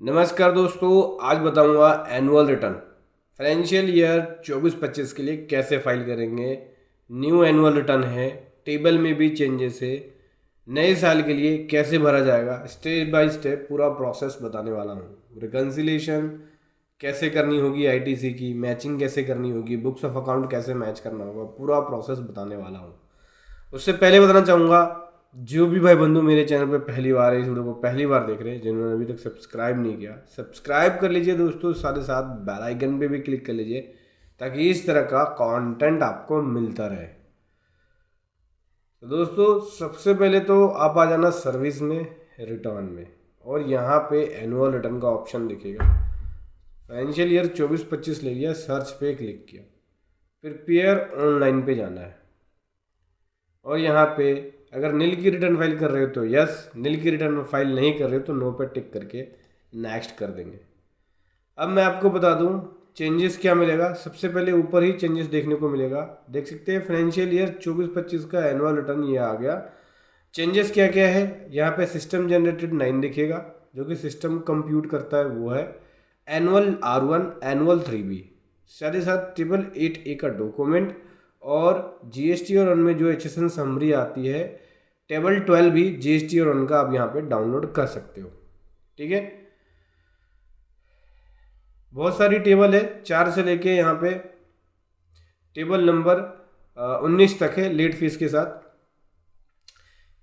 नमस्कार दोस्तों, आज बताऊंगा एनुअल रिटर्न फाइनेंशियल ईयर 24-25 के लिए कैसे फाइल करेंगे। न्यू एनुअल रिटर्न है, टेबल में भी चेंजेस है। नए साल के लिए कैसे भरा जाएगा, स्टेप बाय स्टेप पूरा प्रोसेस बताने वाला हूँ। रिकन्सिलेशन कैसे करनी होगी, आईटीसी की मैचिंग कैसे करनी होगी, बुक्स ऑफ अकाउंट कैसे मैच करना होगा, पूरा प्रोसेस बताने वाला हूँ। उससे पहले बताना चाहूँगा, जो भी भाई बंधु मेरे चैनल पे पहली बार है, इस वीडियो को पहली बार देख रहे हैं, जिन्होंने अभी तक सब्सक्राइब नहीं किया सब्सक्राइब कर लीजिए दोस्तों। साथ ही साथ बेल आइकन पे भी क्लिक कर लीजिए ताकि इस तरह का कंटेंट आपको मिलता रहे। तो दोस्तों सबसे पहले तो आप आ जाना सर्विस में, रिटर्न में, और यहाँ पे एनुअल रिटर्न का ऑप्शन दिखेगा। फाइनेंशियल ईयर 24-25 ले लिया, सर्च पे क्लिक किया, प्रिपेयर ऑनलाइन पे जाना है और यहाँ पे अगर नील की रिटर्न फाइल कर रहे हो तो यस, नील की रिटर्न फाइल नहीं कर रहे हो तो नो पे टिक करके नेक्स्ट कर देंगे। अब मैं आपको बता दूं चेंजेस क्या मिलेगा। सबसे पहले ऊपर ही चेंजेस देखने को मिलेगा, देख सकते हैं फाइनेंशियल ईयर 24-25 का एनुअल रिटर्न ये आ गया। चेंजेस क्या क्या है, यहाँ पे सिस्टम जनरेटेड 9 दिखेगा, जो कि सिस्टम कंप्यूट करता है वो है एनुअल R1, एनुअल 3B, साथ ही साथ टेबल 8A का डॉक्यूमेंट और जीएसटी और उनमें जो HSN समरी आती है, टेबल 12 भी जीएसटी और उनका आप यहाँ पे डाउनलोड कर सकते हो। ठीक है, बहुत सारी टेबल है, 4 से लेके यहाँ पे टेबल नंबर 19 तक है लेट फीस के साथ।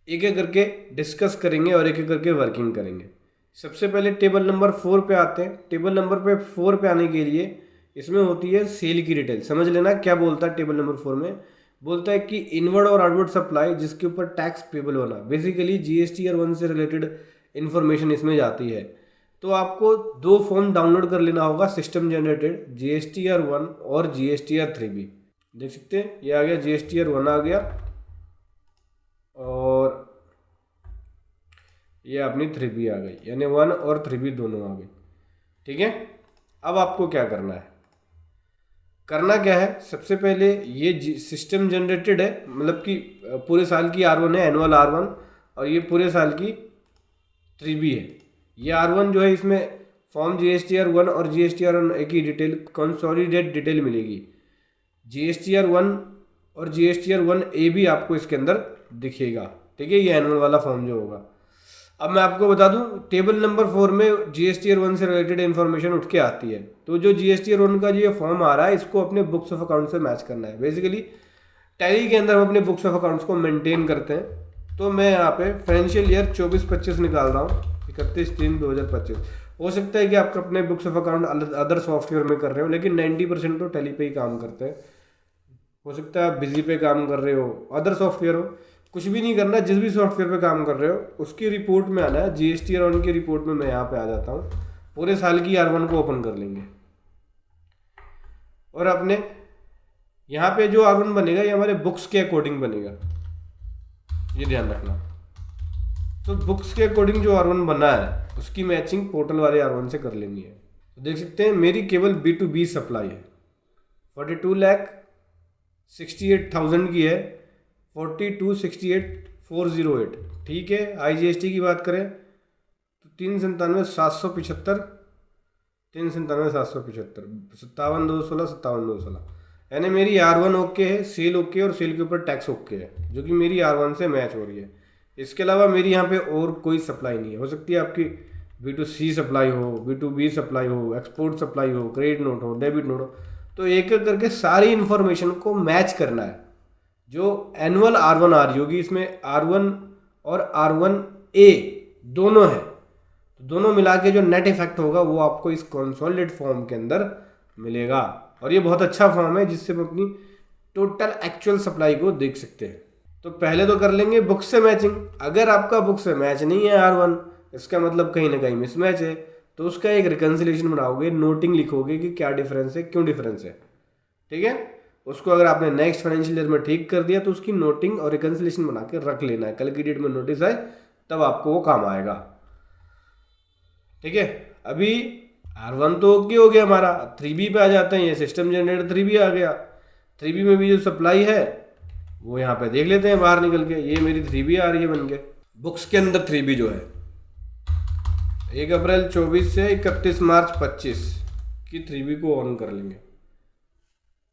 एक एक करके डिस्कस करेंगे और एक एक करके वर्किंग करेंगे। सबसे पहले टेबल नंबर 4 पे आते हैं। टेबल नंबर 4 पे आने के लिए इसमें होती है सेल की डिटेल। समझ लेना क्या बोलता है टेबल नंबर 4 में, बोलता है कि इनवर्ड और आउटवर्ड सप्लाई जिसके ऊपर टैक्स पेबल होना, बेसिकली जीएसटी ईयर 1 से रिलेटेड इन्फॉर्मेशन इसमें जाती है। तो आपको 2 फॉर्म डाउनलोड कर लेना होगा, सिस्टम जनरेटेड जीएसटी ईयर 1 और जीएसटी ईयर 3B। देख सकते हैं ये आ गया, जीएसटी ईयर 1 आ गया और ये अपनी 3B आ गई, यानी 1 और 3B दोनों आ गई। ठीक है, अब आपको क्या करना है, करना क्या है, सबसे पहले ये सिस्टम जनरेटेड है, मतलब कि पूरे साल की R1 है, एनुअल R1, और ये पूरे साल की 3B है। ये R1 जो है, इसमें फॉर्म GSTR1 और GSTR1 की डिटेल, कंसोलिडेट डिटेल मिलेगी। GSTR1 और GSTR1A भी आपको इसके अंदर दिखेगा। ठीक है, ये एनुअल वाला फॉर्म जो होगा। अब मैं आपको बता दूं, टेबल नंबर 4 में जीएसटी ईयर 1 से रिलेटेड इन्फॉर्मेशन उठ के आती है। तो जो जीएसटी ईयर 1 का जो ये फॉर्म आ रहा है, इसको अपने बुक्स ऑफ अकाउंट से मैच करना है। बेसिकली टैली के अंदर हम अपने बुक्स ऑफ अकाउंट्स को मेंटेन करते हैं। तो मैं यहाँ पे फाइनेंशियल ईयर 24-25 निकाल रहा हूँ, 31/3/2025। हो सकता है कि आप अपने books of account other software में कर रहे हो, लेकिन 90% तो टैली पे ही काम करते हैं। हो सकता है आप बिजी पे काम कर रहे हो, अदर सॉफ्टवेयर हो, कुछ भी नहीं करना, जिस भी सॉफ्टवेयर पे काम कर रहे हो उसकी रिपोर्ट में आना है। जीएसटी ईयर 1 की रिपोर्ट में मैं यहाँ पे आ जाता हूँ, पूरे साल की R1 को ओपन कर लेंगे और अपने यहाँ पे जो R1 बनेगा ये हमारे बुक्स के अकॉर्डिंग बनेगा, ये ध्यान रखना। तो बुक्स के अकॉर्डिंग जो R1 बना है उसकी मैचिंग पोर्टल वाले R1 से कर लेनी है। तो देख सकते हैं मेरी केवल B2B सप्लाई है, 42,68,000 की है, 42,68,408। ठीक है, IGST की बात करें तो 397,775, 397,775, 57,216, 57,216, यानी मेरी R1 ओके है, सेल ओके और सेल के ऊपर टैक्स ओके है, जो कि मेरी R1 से मैच हो रही है। इसके अलावा मेरी यहाँ पे और कोई सप्लाई नहीं है। हो सकती है आपकी B2C सप्लाई हो, B2B सप्लाई हो, एक्सपोर्ट सप्लाई हो, क्रेडिट नोट हो, डेबिट नोट हो। तो एक एक करके सारी इन्फॉर्मेशन को मैच करना है। जो एनुअल R1 आ रही होगी, इसमें R1 और R1A दोनों है, तो दोनों मिला के जो नेट इफेक्ट होगा वो आपको इस कंसोलिडेट फॉर्म के अंदर मिलेगा। और ये बहुत अच्छा फॉर्म है जिससे हम अपनी टोटल एक्चुअल सप्लाई को देख सकते हैं। तो पहले तो कर लेंगे बुक से मैचिंग। अगर आपका बुक से मैच नहीं है R1, इसका मतलब कहीं ना कहीं मिसमैच है, तो उसका एक रिकन्सिलेशन बनाओगे, नोटिंग लिखोगे कि क्या डिफरेंस है, क्यों डिफरेंस है। ठीक है, उसको अगर आपने नेक्स्ट फाइनेंशियल ईयर में ठीक कर दिया तो उसकी नोटिंग और रिकन्सिलेशन बना के रख लेना है। कल की डेट में नोटिस आए तब आपको वो काम आएगा। ठीक है, अभी R1 तो ओके हो गया हमारा, 3B पे आ जाते हैं। ये सिस्टम जनरेटर 3B आ गया। 3B में भी जो सप्लाई है वो यहाँ पे देख लेते हैं बाहर निकल के। ये मेरी 3B आ रही है बन के। बुक्स के अंदर 3B जो है 1 अप्रैल 24 से 31 मार्च 25 की 3B को ऑन कर लेंगे।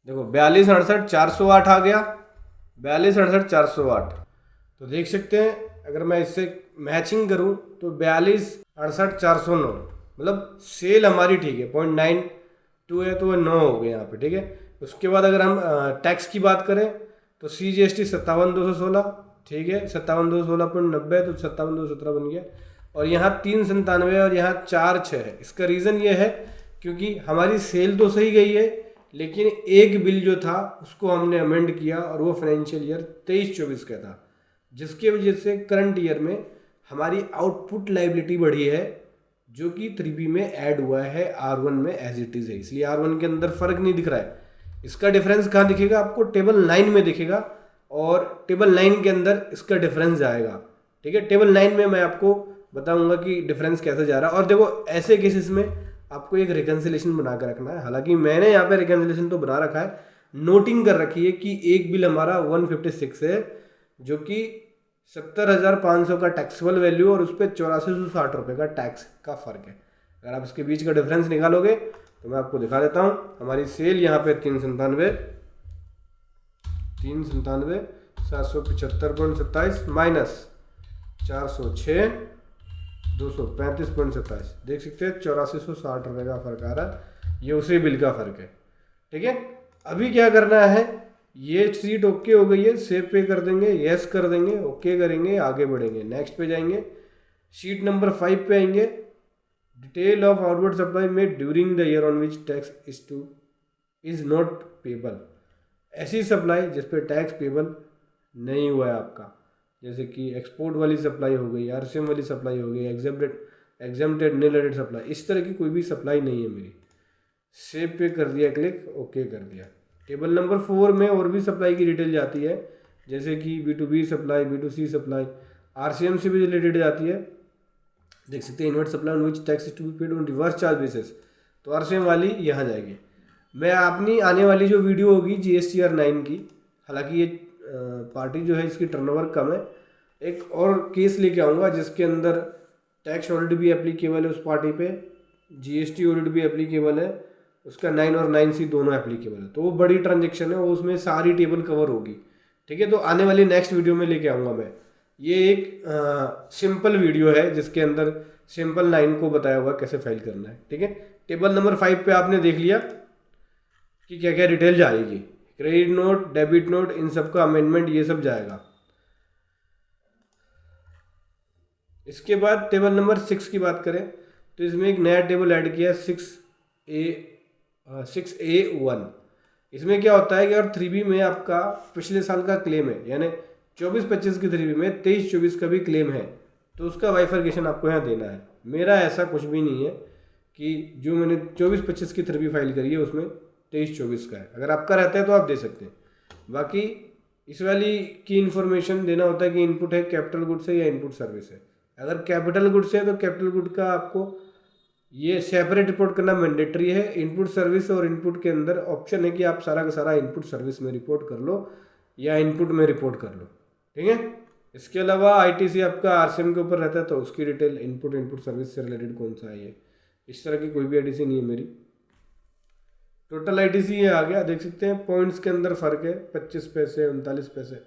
देखो 4268 आ गया, 4268 तो देख सकते हैं अगर मैं इससे मैचिंग करूं तो 4268 मतलब सेल हमारी ठीक है, 0.92 है तो वह 9 हो गए यहाँ पे, ठीक है। उसके बाद अगर हम टैक्स की बात करें तो CGST 57,216, ठीक है, 57,216.90 तो 57,217 बन गया। और यहाँ 397 और यहाँ 4,6 है। इसका रीज़न ये है क्योंकि हमारी सेल तो सही गई है, लेकिन एक बिल जो था उसको हमने अमेंड किया और वो फाइनेंशियल ईयर 23-24 का था, जिसके वजह से करंट ईयर में हमारी आउटपुट लाइबिलिटी बढ़ी है, जो कि 3B में ऐड हुआ है R1 में एज इट इज़ है। इसलिए R1 के अंदर फ़र्क नहीं दिख रहा है। इसका डिफरेंस कहाँ दिखेगा आपको? टेबल 9 में दिखेगा, और टेबल 9 के अंदर इसका डिफरेंस जाएगा, ठीक है। टेबल 9 में मैं आपको बताऊंगा कि डिफरेंस कैसे जा रहा है। और देखो ऐसे केसेस में आपको एक रिकन्सिलेशन बना कर रखना है। हालांकि मैंने यहाँ पे रिकन्सिलेशन तो बना रखा है, नोटिंग कर रखी है कि एक बिल हमारा 156 है, जो कि 70,500 का टैक्सेबल वैल्यू और उस पर 8460 रुपये का टैक्स का फ़र्क है। अगर आप इसके बीच का डिफरेंस निकालोगे तो मैं आपको दिखा देता हूँ। हमारी सेल यहाँ पे 397 775.27 माइनस 406 235.27, देख सकते हैं 8460 रुपये का फ़र्क आ रहा है। ये उसी बिल का फ़र्क है, ठीक है। अभी क्या करना है, ये सीट ओके हो गई है, सेव पे कर देंगे, यस कर देंगे, ओके करेंगे, आगे बढ़ेंगे, नेक्स्ट पे जाएंगे, शीट नंबर 5 पे आएंगे। डिटेल ऑफ आउटवर्ड सप्लाई में during the year on which tax is not payable. ऐसी सप्लाई जिस पे टैक्स पेबल नहीं हुआ है आपका, जैसे कि एक्सपोर्ट वाली सप्लाई हो गई, RCM वाली सप्लाई हो गई, एग्जेम्प्टेड नील एडेड सप्लाई, इस तरह की कोई भी सप्लाई नहीं है मेरी। सेव पे कर दिया क्लिक, ओके कर दिया। टेबल नंबर 4 में और भी सप्लाई की डिटेल जाती है, जैसे कि B2B supply, B2C supply, RCM से भी रिलेटेड जाती है। देख सकते हैं invert supply on which tax is to be paid on reverse charge basis, तो RCM वाली यहाँ जाएगी। मैं अपनी आने वाली जो वीडियो होगी GSTR 9 की, हालांकि ये पार्टी जो है इसकी टर्नओवर कम है, एक और केस लेके आऊँगा जिसके अंदर टैक्स ऑडिट भी एप्लीकेबल है उस पार्टी पे, GST ऑडिट भी एप्लीकेबल है, उसका 9 और 9C दोनों एप्लीकेबल है। तो वो बड़ी ट्रांजेक्शन है, वो उसमें सारी टेबल कवर होगी, ठीक है। तो आने वाली नेक्स्ट वीडियो में लेके आऊँगा मैं। ये एक सिंपल वीडियो है जिसके अंदर सिंपल 9 को बताया हुआ कैसे फाइल करना है, ठीक है। टेबल नंबर 5 पे आपने देख लिया कि क्या क्या डिटेल जाएगी, क्रेडिट नोट, डेबिट नोट, इन सब का अमेंडमेंट, ये सब जाएगा। इसके बाद टेबल नंबर 6 की बात करें तो इसमें एक नया टेबल ऐड किया 6A1। इसमें क्या होता है कि अगर 3B में आपका पिछले साल का क्लेम है, यानी 24-25 की 3B में 23-24 का भी क्लेम है, तो उसका बाइफर्केशन आपको यहाँ देना है। मेरा ऐसा कुछ भी नहीं है कि जो मैंने 24-25 की 3B फाइल करी है उसमें 23-24 का है। अगर आपका रहता है तो आप दे सकते हैं। बाकी इस वाली की इन्फॉर्मेशन देना होता है कि इनपुट है कैपिटल गुड्स है या इनपुट सर्विस है। अगर कैपिटल गुड्स है तो कैपिटल गुड का आपको ये सेपरेट रिपोर्ट करना मैंडेटरी है। इनपुट सर्विस और इनपुट के अंदर ऑप्शन है कि आप सारा का सारा इनपुट सर्विस में रिपोर्ट कर लो या इनपुट में रिपोर्ट कर लो, ठीक है। इसके अलावा ITC आपका RCM के ऊपर रहता है तो उसकी डिटेल इनपुट सर्विस से रिलेटेड कौन सा है ये, इस तरह की कोई भी ITC नहीं है मेरी। टोटल ITC ये आ गया, देख सकते हैं पॉइंट्स के अंदर फ़र्क है, 25 पैसे 39 पैसे,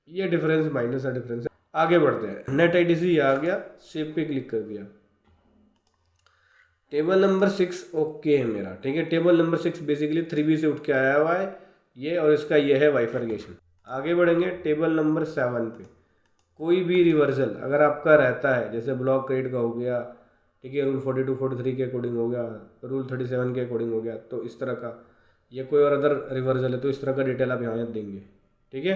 ये डिफरेंस माइनस का डिफरेंस है। आगे बढ़ते हैं, नेट ITC ये आ गया, सेव पे क्लिक कर दिया। टेबल नंबर 6 ओके है मेरा, ठीक है। टेबल नंबर 6 बेसिकली 3B से उठ के आया हुआ है ये, और इसका ये है बाइफर्केशन। आगे बढ़ेंगे टेबल नंबर 7 पे। कोई भी रिवर्सल अगर आपका रहता है, जैसे ब्लॉक क्रेडिट का हो गया, ठीक है, रूल 42-43 के अकॉर्डिंग हो गया, रूल 37 के अकॉर्डिंग हो गया, तो इस तरह का, या कोई और अदर रिवर्सल है तो इस तरह का डिटेल आप यहाँ देंगे, ठीक है।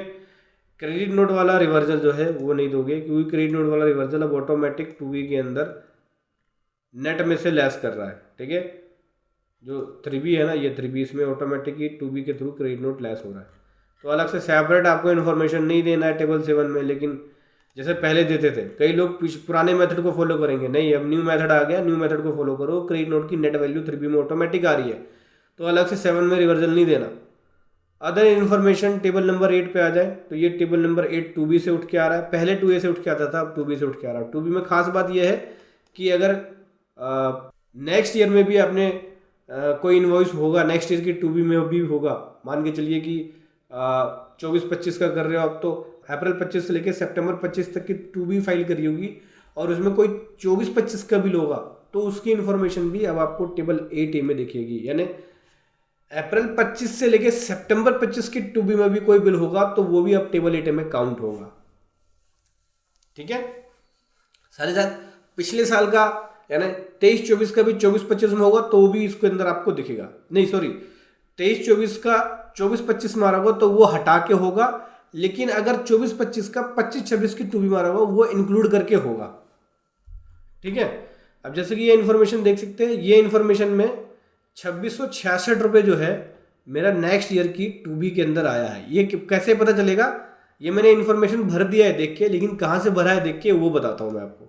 क्रेडिट नोट वाला रिवर्सल जो है वो नहीं दोगे, क्योंकि क्रेडिट नोट वाला रिवर्सल अब ऑटोमेटिक 2B के अंदर नेट में से लेस कर रहा है, ठीक है। जो 3B है ना, ये 3B इसमें ऑटोमेटिक ही 2B के थ्रू क्रेडिट नोट लेस हो रहा है। तो अलग से सेपरेट आपको इन्फॉर्मेशन नहीं देना है टेबल 7 में, लेकिन जैसे पहले देते थे, कई लोग पुराने मेथड को फॉलो करेंगे, नहीं अब न्यू मेथड आ गया, न्यू मेथड को फॉलो करो, क्रेडिट नोट की नेट वैल्यू 3B में ऑटोमेटिक आ रही है, तो अलग से 7 में रिवर्सल नहीं देना। अदर इन्फॉर्मेशन टेबल नंबर 8 पे आ जाए तो ये टेबल नंबर 8 2B से उठ के आ रहा है, पहले 2A से उठ के आता था, अब 2B से उठ के आ रहा है। 2B में खास बात यह है कि अगर नेक्स्ट ईयर में भी आपने कोई इन्वॉइस होगा, नेक्स्ट ईयर की 2B में भी होगा। मान के चलिए कि 24-25 का कर रहे हो आप, तो अप्रैल 25 से लेकर सितंबर 25 तक की 2B फाइल करी होगी और उसमें कोई 24-25 का बिल होगा, तो उसकी इन्फॉर्मेशन भी अब आपको टेबल 8A में दिखेगी। यानी अप्रैल 25 से लेकर सितंबर 25 की 2B में भी कोई बिल होगा तो वो भी अब टेबल 8A में काउंट होगा। ठीक है, साथ ही साथ पिछले साल का यानी 23-24 का भी 24-25 में होगा तो भी इसके अंदर आपको दिखेगा। नहीं सॉरी, 23-24 का 24-25 मारा होगा तो वो हटा के होगा, लेकिन अगर 24-25 का 25-26 की 2B मारा होगा वो इंक्लूड करके होगा। ठीक है, अब जैसे कि ये इन्फॉर्मेशन देख सकते हैं, ये इन्फॉर्मेशन में 2666 रुपये जो है मेरा नेक्स्ट ईयर की 2B के अंदर आया है। ये कैसे पता चलेगा? ये मैंने इन्फॉर्मेशन भर दिया है देख के, लेकिन कहाँ से भरा है देख के वो बताता हूँ मैं आपको।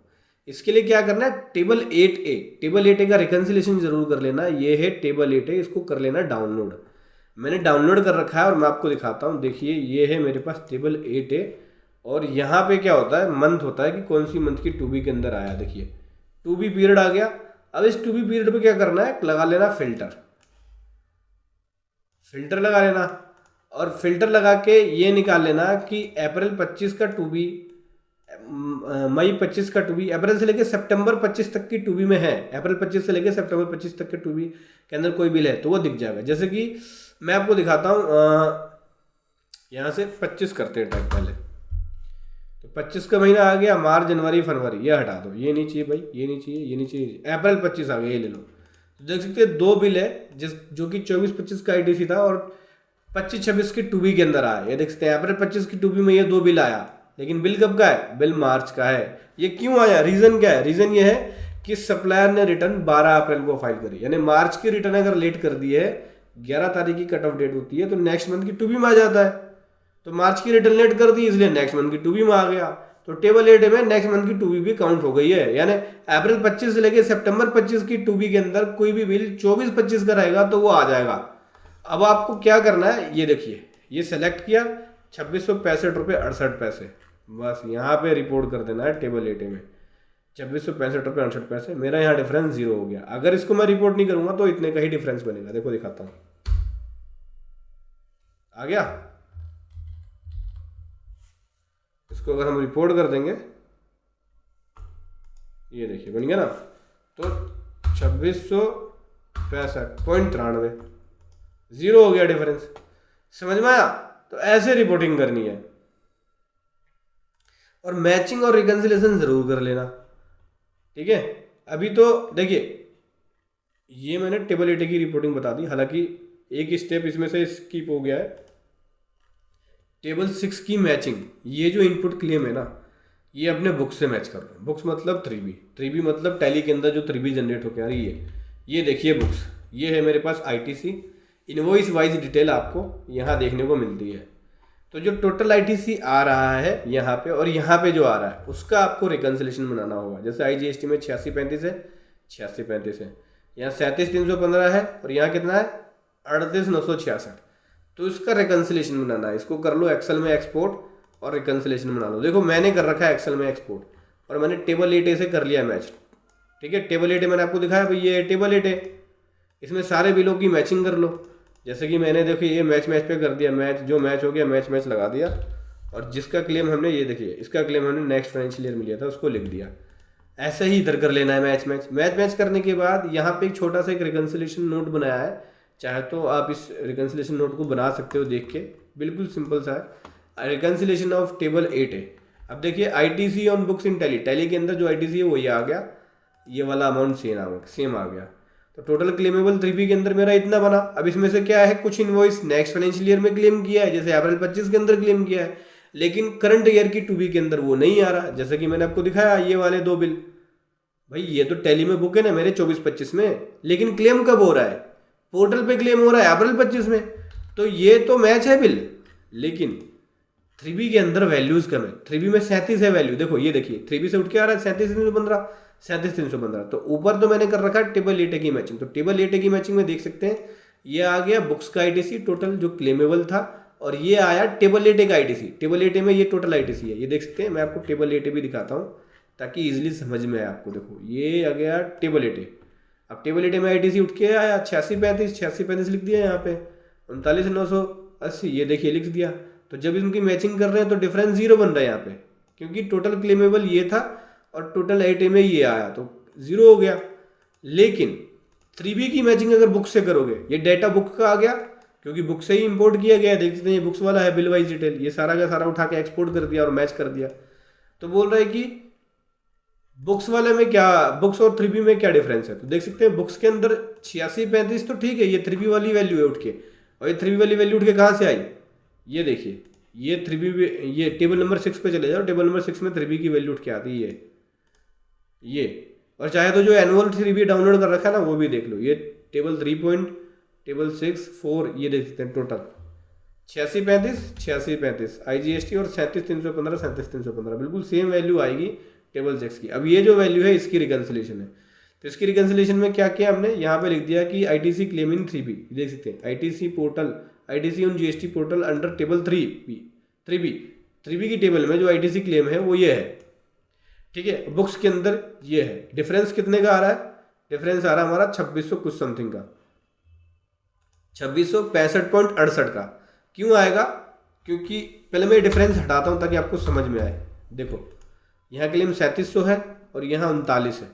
इसके लिए क्या करना है, टेबल 8A, टेबल 8A का रिकन्सिलेशन जरूर कर लेना। ये है टेबल 8A, इसको कर लेना डाउनलोड। मैंने डाउनलोड कर रखा है और मैं आपको दिखाता हूँ। देखिए ये है मेरे पास टेबल 8A और यहाँ पे क्या होता है, मंथ होता है कि कौन सी मंथ की 2B के अंदर आया। देखिए 2B पीरियड आ गया। अब इस 2B पीरियड पे क्या करना है, लगा लेना फिल्टर, फिल्टर लगा लेना और फिल्टर लगा के ये निकाल लेना कि अप्रैल 25 का 2B, मई 25 का 2B, अप्रैल से लेकर सितंबर 25 तक की 2B में है, अप्रैल 25 से लेकर सितंबर 25 तक के 2B के अंदर कोई बिल है तो वो दिख जाएगा। जैसे कि मैं आपको दिखाता हूँ, यहाँ से 25 करते हैं टाइप पहले, तो 25 का महीना आ गया, मार्च जनवरी फरवरी, ये हटा दो, ये नहीं चाहिए भाई, ये नहीं चाहिए, ये नहीं चाहिए। अप्रैल 25 आ गया, ये ले लो। तो देख सकते हैं 2 बिल है जो कि 24-25 का ITC था और 25-26 की 2B के अंदर आया। ये देख सकते हैं अप्रैल 25 की 2B में ये 2 बिल आया, लेकिन बिल कब का है, बिल मार्च का है। ये क्यों आया, रीजन क्या है? रीजन ये है कि सप्लायर ने रिटर्न 12 अप्रैल को फाइल करी, यानी मार्च की रिटर्न अगर लेट कर दी है, 11 तारीख की कट ऑफ डेट होती है, तो नेक्स्ट मंथ की 2B में आ जाता है। तो मार्च की रिटर्न लेट कर दी इसलिए नेक्स्ट मंथ की 2B में आ गया, तो टेबल 8 में नेक्स्ट मंथ की 2B भी काउंट हो गई है। यानी अप्रैल 25 से लेकर सितंबर 25 की 2B के अंदर कोई भी बिल 24-25 का रहेगा तो वो आ जाएगा। अब आपको क्या करना है, ये देखिए, ये सेलेक्ट किया, 2665 रुपये 68 पैसे, बस यहाँ पे रिपोर्ट कर देना है टेबल 8 में 2665 रुपये 68 पैसे। मेरा यहाँ डिफरेंस 0 हो गया। अगर इसको मैं रिपोर्ट नहीं करूंगा तो इतने का ही डिफरेंस बनेगा। देखो दिखाता हूँ, आ गया। इसको अगर हम रिपोर्ट कर देंगे, ये देखिए बन गया ना, तो 2665.93 0 हो गया डिफरेंस। समझ में आया? तो ऐसे रिपोर्टिंग करनी है और मैचिंग और रिकन्सिलेशन जरूर कर लेना। ठीक है, अभी तो देखिए ये मैंने टेबल 8 की रिपोर्टिंग बता दी, हालांकि एक स्टेप इसमें से स्किप हो गया है, टेबल 6 की मैचिंग। ये जो इनपुट क्लेम है ना, ये अपने बुक्स से मैच कर लो। बुक्स मतलब 3B मतलब टैली के अंदर जो 3B जनरेट होकर आ रही है। ये देखिए बुक्स, ये है मेरे पास ITC, इनवॉइस वाइज डिटेल आपको यहाँ देखने को मिलती है। तो जो टोटल ITC आ रहा है यहाँ पे और यहाँ पे जो आ रहा है उसका आपको रिकन्सिलेशन बनाना होगा। जैसे IGST में 8635 है, 8635 है, यहाँ 37315 है और यहाँ कितना है 38966, तो इसका रिकन्सिलेशन बनाना है। इसको कर लो एक्सेल में एक्सपोर्ट और रिकन्सिलेशन बना लो। देखो मैंने कर रखा है एक्सेल में एक्सपोर्ट और मैंने टेबल 8A से कर लिया मैच। ठीक है, टेबल 8A मैंने आपको दिखाया भाई, ये टेबल 8A, इसमें सारे बिलों की मैचिंग कर लो। जैसे कि मैंने देखिए ये मैच पे कर दिया, मैच जो मैच हो गया मैच लगा दिया, और जिसका क्लेम हमने, ये देखिए इसका क्लेम हमने नेक्स्ट फाइनेंशियल ईयर में लिया था उसको लिख दिया। ऐसे ही इधर कर लेना है मैच करने के बाद यहाँ पे एक छोटा सा एक रिकन्सिलेशन नोट बनाया है। चाहे तो आप इस रिकन्सिलेशन नोट को बना सकते हो देख के, बिल्कुल सिंपल सा है, रिकन्सिलेशन ऑफ टेबल 8A। अब देखिए ITC on books in tally के अंदर जो ITC है वही आ गया, ये वाला अमाउंट सेम आ गया। तो टोटल क्लेमेबल 3B के अंदर मेरा इतना बना। अब इसमें से क्या है, कुछ इनवॉइस नेक्स्ट फाइनेंशियल ईयर में क्लेम किया है, जैसे अप्रैल 25 के अंदर क्लेम किया है, लेकिन करंट ईयर की 2B के अंदर वो नहीं आ रहा। जैसे कि मैंने आपको दिखाया ये वाले 2 बिल, भाई ये तो टैली में बुक है ना मेरे 24-25 में, लेकिन क्लेम कब हो रहा है, पोर्टल पे क्लेम हो रहा है अप्रैल 25 में, तो ये तो मैच है बिल, लेकिन 3B के अंदर वैल्यूज कम है। 3B में 37 है वैल्यू, देखो ये देखिए 3B से उठ के आ रहा है 37,315, 37,315। तो ऊपर तो मैंने कर रखा है टेबल 8A की मैचिंग, तो टेबल 8A की मैचिंग में देख सकते हैं ये आ गया बुक्स का ITC टोटल जो क्लेमेबल था, और ये आया टेबल 8A का ITC। टेबल 8A में ये टोटल ITC है, ये देख सकते हैं। मैं आपको टेबल 8A भी दिखाता हूँ ताकि इजीली समझ में आए आपको। देखो ये आ गया टेबल 8 अब टेबल 8 में आईटीसी उठ के आया 8635 लिख दिया यहाँ पे, 39,980 ये देखिए लिख दिया। तो जब इनकी मैचिंग कर रहे हैं तो डिफरेंस 0 बन रहा है यहाँ पे, क्योंकि टोटल क्लेमेबल ये था और टोटल 8 में ये आया तो 0 हो गया। लेकिन 3B की मैचिंग अगर बुक से करोगे, ये डेटा बुक का आ गया क्योंकि बुक से ही इंपोर्ट किया गया है, देख सकते हैं ये बुक्स वाला है बिल वाइज डिटेल, ये सारा का सारा उठा के एक्सपोर्ट कर दिया और मैच कर दिया। तो बोल रहा है कि बुक्स वाले में क्या, बुक्स और 3B में क्या डिफरेंस है। तो देख सकते हैं बुक्स के अंदर 8635 तो ठीक है, ये 3B वाली वैल्यू है उठ के, और ये 3B वाली वैल्यू उठ के कहाँ से आई, ये देखिए ये 3B, ये टेबल नंबर 6 पे चले जाओ, टेबल नंबर 6 में 3B की वैल्यू उठ के आती है ये। और चाहे तो जो एनुअल 3B डाउनलोड कर रखा है ना वो भी देख लो, ये टेबल 3 टेबल 6 4 ये देख सकते हैं टोटल 8635 IGST और 37,315 37,315 बिल्कुल सेम वैल्यू आएगी टेबल 6 की। अब ये जो वैल्यू है इसकी रिकन्सिलेशन है, तो इसकी रिकन्सिलेशन में क्या किया हमने, यहाँ पे लिख दिया कि ITC क्लेमिंग 3B, देख सकते हैं ITC portal, ITC on GST portal under table 3B की टेबल में जो ITC क्लेम है वो ये है, ठीक है। बुक्स के अंदर ये है, डिफरेंस कितने का आ रहा है, डिफरेंस आ रहा है हमारा 2600 कुछ समथिंग का, 2665.68 का। क्यों आएगा, क्योंकि पहले मैं डिफरेंस हटाता हूँ ताकि आपको समझ में आए। देखो यहाँ क्लेम 3700 है और यहाँ 39 है,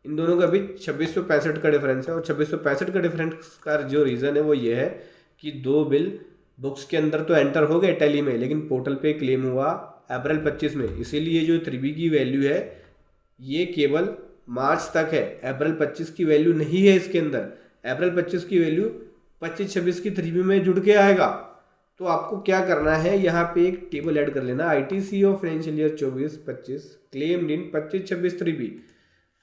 इन दोनों का भी 2665 का डिफरेंस है। और 2665 का डिफरेंस का जो रीज़न है वो ये है कि दो बिल बुक्स के अंदर तो एंटर हो गए टैली में, लेकिन पोर्टल पे क्लेम हुआ अप्रैल 25 में, इसीलिए जो 3B की वैल्यू है ये केवल मार्च तक है, अप्रैल 25 की वैल्यू नहीं है इसके अंदर। अप्रैल 25 की वैल्यू 25-26 की 3B में जुड़ के आएगा। तो आपको क्या करना है, यहाँ पे एक टेबल ऐड कर लेना, ITC of financial year 24-25 claimed in 25-26 3B।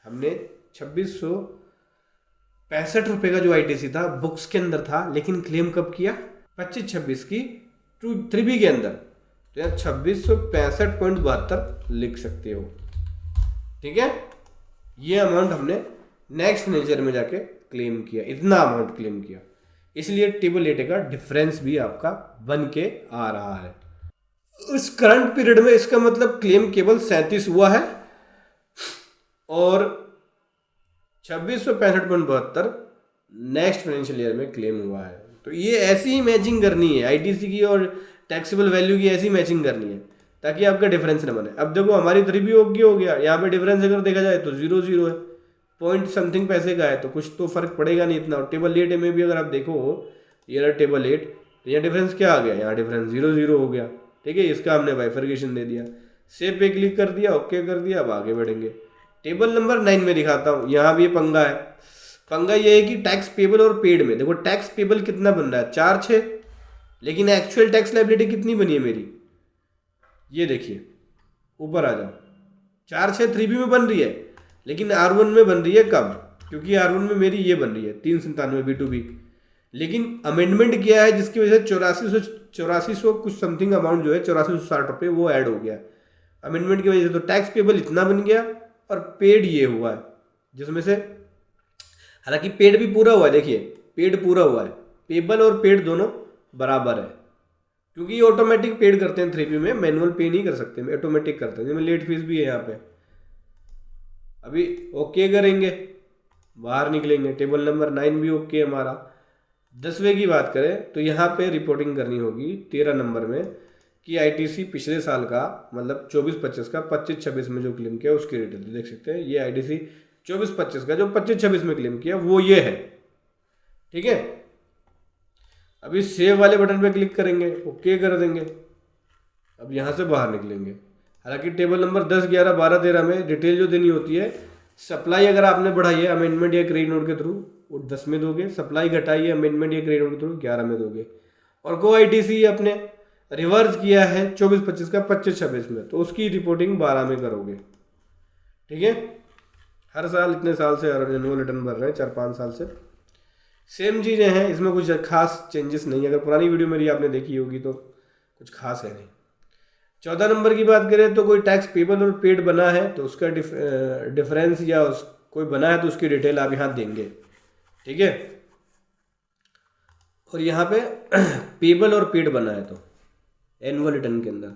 हमने 2665 रुपये का जो ITC था बुक्स के अंदर था, लेकिन क्लेम कब किया, 25-26 की 3B के अंदर, तो यार 2665.72 लिख सकते हो, ठीक है। ये अमाउंट हमने नेक्स्ट फाइनेंशियल में जाके क्लेम किया, इतना अमाउंट क्लेम किया, इसलिए टेबल 8 का डिफरेंस भी आपका बन के आ रहा है। उस करंट पीरियड में इसका मतलब क्लेम केवल 37 हुआ है और 2665.72 नेक्स्ट फाइनेंशियल ईयर में क्लेम हुआ है। तो ये ऐसी ही मैचिंग करनी है, ITC की और टैक्सेबल वैल्यू की ऐसी मैचिंग करनी है ताकि आपका डिफरेंस न बने। अब देखो हमारी 3B हो गया, यहाँ पे डिफरेंस अगर देखा जाए तो 0 है, पॉइंट समथिंग पैसे का है, तो कुछ तो फर्क पड़ेगा नहीं इतना। और टेबल 8 में भी अगर आप देखो ये रहा टेबल 8, तो यहाँ डिफरेंस क्या आ गया, यहाँ डिफरेंस 0 हो गया, ठीक है। इसका हमने बाइफर्केशन दे दिया, सेव पे क्लिक कर दिया, ओके कर दिया, अब आगे बढ़ेंगे। टेबल नंबर 9 में दिखाता हूँ, यहाँ भी ये पंगा है। पंगा ये है कि टैक्स पेबल और पेड में देखो टैक्स पेबल कितना बन रहा है 4-6, लेकिन एक्चुअल टैक्स लायबिलिटी कितनी बनी है मेरी, ये देखिए ऊपर आ जाओ, 4-6 3B में बन रही है, लेकिन R1 में बन रही है कम, क्योंकि R1 में मेरी ये बन रही है 397 B2B। लेकिन अमेंडमेंट किया है जिसकी वजह से 8400 कुछ समथिंग अमाउंट जो है 8460 रुपये वो ऐड हो गया अमेंडमेंट की वजह से। तो टैक्स पेबल इतना बन गया और पेड ये हुआ है, जिसमें से हालांकि पेड भी पूरा हुआ है, देखिए पेड पूरा हुआ है, पेबल और पेड दोनों बराबर है, क्योंकि ये ऑटोमेटिक पेड करते हैं 3B में, मैनुअल पे नहीं कर सकते, ऑटोमेटिक करते हैं, जिसमें लेट फीस भी है यहाँ पे। अभी ओके करेंगे, बाहर निकलेंगे, टेबल नंबर 9 भी ओके हमारा। 10वें की बात करें तो यहाँ पे रिपोर्टिंग करनी होगी 13 नंबर में कि ITC पिछले साल का मतलब 24-25 का 25-26 में जो क्लेम किया उसकी डिटेल देख सकते हैं। ये ITC 24-25 का जो 25-26 में क्लेम किया वो ये है, ठीक है। अभी सेव वाले बटन पे क्लिक करेंगे, ओके कर देंगे, अब यहाँ से बाहर निकलेंगे। हालांकि टेबल नंबर 10, 11, 12, 13 में डिटेल जो देनी होती है, सप्लाई अगर आपने बढ़ाई है अमेंडमेंट या क्रेडिट नोट के थ्रू वो 10 में दोगे, सप्लाई घटाई है अमेंडमेंट या क्रेडिट नोट के थ्रू 11 में दोगे, और को ITC आपने रिवर्स किया है 24-25 का 25-26 में तो उसकी रिपोर्टिंग 12 में करोगे, ठीक है। हर साल इतने साल से एनुअल रिटर्न भर रहे हैं, 4-5 साल से सेम चीज़ें हैं, इसमें कुछ खास चेंजेस नहीं है। अगर पुरानी वीडियो मेरी आपने देखी होगी तो कुछ खास है नहीं। 14 नंबर की बात करें तो कोई टैक्स पेबल और पेड बना है तो उसका डिफरेंस या कोई बना है तो उसकी डिटेल आप यहाँ देंगे, ठीक है। और यहाँ पे पेबल और पेड बना है तो एनुअल रिटर्न के अंदर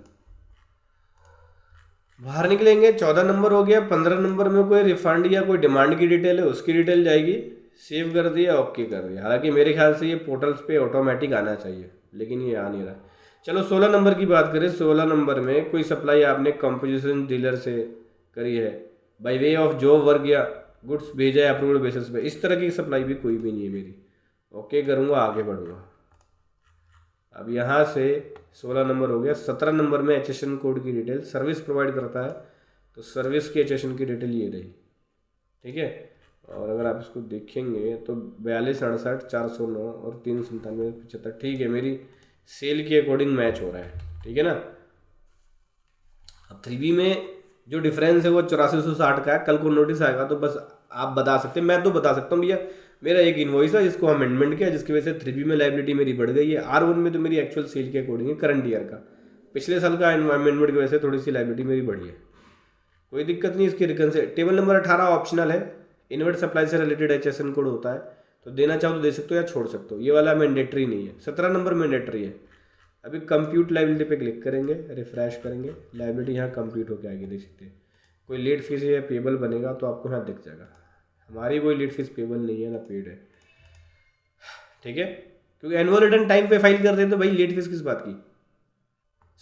बाहर निकलेंगे, 14 नंबर हो गया। 15 नंबर में कोई रिफंड या कोई डिमांड की डिटेल है, उसकी डिटेल जाएगी। सेव कर दिया, ओके कर दिया। हालांकि मेरे ख्याल से ये पोर्टल्स पे ऑटोमेटिक आना चाहिए, लेकिन ये आ नहीं रहा। चलो 16 नंबर की बात करें। 16 नंबर में कोई सप्लाई आपने कंपोजिशन डीलर से करी है, by way of job work या गुड्स भेजा है अप्रूवल बेसिस पे, इस तरह की सप्लाई भी कोई भी नहीं है मेरी। ओके करूँगा, आगे बढ़ूँगा। अब यहाँ से 16 नंबर हो गया। 17 नंबर में एचएसएन कोड की डिटेल सर्विस प्रोवाइड करता है, तो सर्विस की एचएसएन की डिटेल ये रही, ठीक है। और अगर आप इसको देखेंगे तो 4268 409 और 397 75, ठीक है, मेरी सेल के अकॉर्डिंग मैच हो रहा है, ठीक है ना। अब 3B में जो डिफरेंस है वो 8460 का है। कल को नोटिस आएगा तो बस आप बता सकते हैं, मैं तो बता सकता हूँ भैया मेरा एक इन्वॉइस है जिसको अमेंडमेंट किया, जिसकी वजह से 3B में लाइबिलिटी मेरी बढ़ गई है। R1 में तो मेरी एक्चुअल सेल के अकॉर्डिंग है, करंट ईयर का, पिछले साल का अमेंडमेंट की वजह से थोड़ी सी लाइबिलिटी मेरी बढ़ी है, कोई दिक्कत नहीं। इसकी रिकन टेबल नंबर 18 ऑप्शनल है, इन्वर्ट सप्लाई से रिलेटेड एचएसएन कोड होता है, तो देना चाहो तो दे सकते हो या छोड़ सकते हो, ये वाला मैंडेटरी नहीं है। 17 नंबर मैंडेटरी है। अभी कंप्यूट लाइबिलिटी पे क्लिक करेंगे, रिफ्रेश करेंगे, लाइबिलिटी यहाँ कंप्यूट होकर आएगी, देख सकते हैं। कोई लेट फीस या पेबल बनेगा तो आपको यहाँ दिख जाएगा। हमारी कोई लेट फीस पेबल नहीं है ना पेड है, ठीक है, क्योंकि एनुअल रिटर्न टाइम पे फाइल कर रहे हैं, तो भाई लेट फीस किस बात की।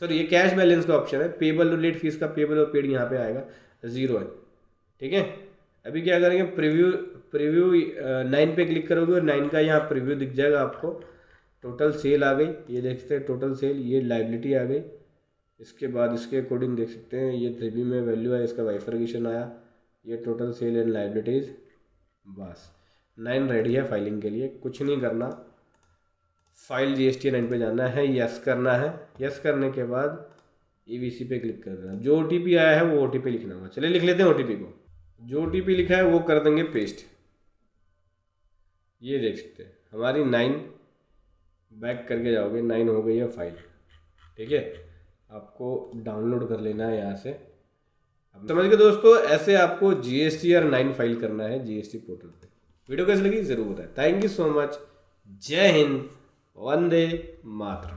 सॉरी, ये कैश बैलेंस का ऑप्शन है, पेबल और लेट फीस का पेबल और पेड यहाँ पे आएगा, जीरो है, ठीक है। अभी क्या करेंगे, प्रीव्यू 9 पे क्लिक करोगे और 9 का यहाँ प्रीव्यू दिख जाएगा आपको। टोटल सेल आ गई, ये देख सकते हैं टोटल सेल, ये लाइबिलिटी आ गई। इसके बाद इसके अकॉर्डिंग देख सकते हैं ये 3B में वैल्यू है, इसका बाइफर्केशन आया, ये टोटल सेल एंड लाइबिलिटीज़। बस 9 रेडी है फाइलिंग के लिए, कुछ नहीं करना। फाइल GST 9 पे जाना है, यस करना है। यस करने के बाद EVC पे क्लिक कर देना। जो OTP आया है वो OTP लिखना होगा। चलिए लिख लेते हैं OTP को। जो OTP लिखा है वो कर देंगे पेस्ट। ये देख सकते हैं हमारी 9, बैक करके जाओगे 9 हो गई है फाइल, ठीक है। आपको डाउनलोड कर लेना है यहाँ से। अब समझ गए दोस्तों, ऐसे आपको GSTR 9 फाइल करना है GST पोर्टल पे। वीडियो कैसी लगी ज़रूर बताएं। Thank you so much. जय हिंद, वंदे मातरम।